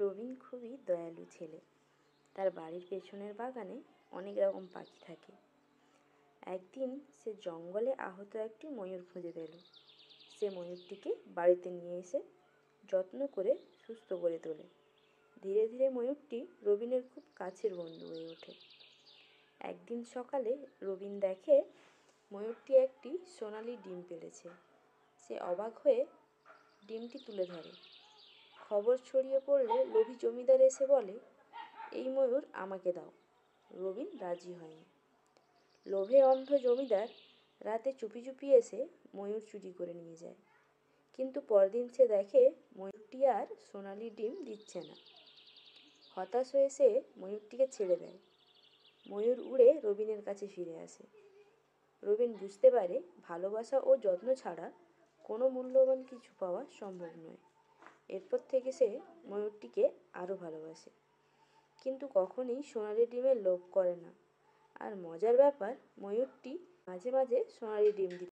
রবিন খুবই দয়ালু ছেলে। তার বাড়ির পেছনের বাগানে অনেক রকম পাখি থাকে। একদিন সে জঙ্গলে আহত একটি ময়ূর খুঁজে পেল। সে ময়ূরটিকে বাড়িতে নিয়ে এসে যত্ন করে সুস্থ করে তোলে। ধীরে ধীরে ময়ূরটি রবিনের খুব কাছের বন্ধু হয়ে ওঠে। একদিন সকালে রবিন দেখে ময়ূরটি একটি সোনালি ডিম পেড়েছে। সে অবাক হয়ে ডিমটি তুলে ধরে। খবর ছড়িয়ে পড়লে লোভী জমিদার এসে বলে, এই ময়ূর আমাকে দাও। রবিন রাজি হয়নি। লোভে অন্ধ জমিদার রাতে চুপি চুপি এসে ময়ূর চুরি করে নিয়ে যায়। কিন্তু পরদিন সে দেখে ময়ূরটি আর সোনালি ডিম দিচ্ছে না। হতাশ হয়ে সে ময়ূরটিকে ছেড়ে দেয়। ময়ূর উড়ে রবিনের কাছে ফিরে আসে। রবিন বুঝতে পারে ভালোবাসা ও যত্ন ছাড়া কোনো মূল্যবান কিছু পাওয়া সম্ভব নয়। এরপর থেকে সে ময়ূরটিকে আরও ভালোবাসে, কিন্তু কখনোই সোনালি ডিমের লোভ করে না। আর মজার ব্যাপার, ময়ূরটি মাঝে মাঝে সোনালি ডিম দিতে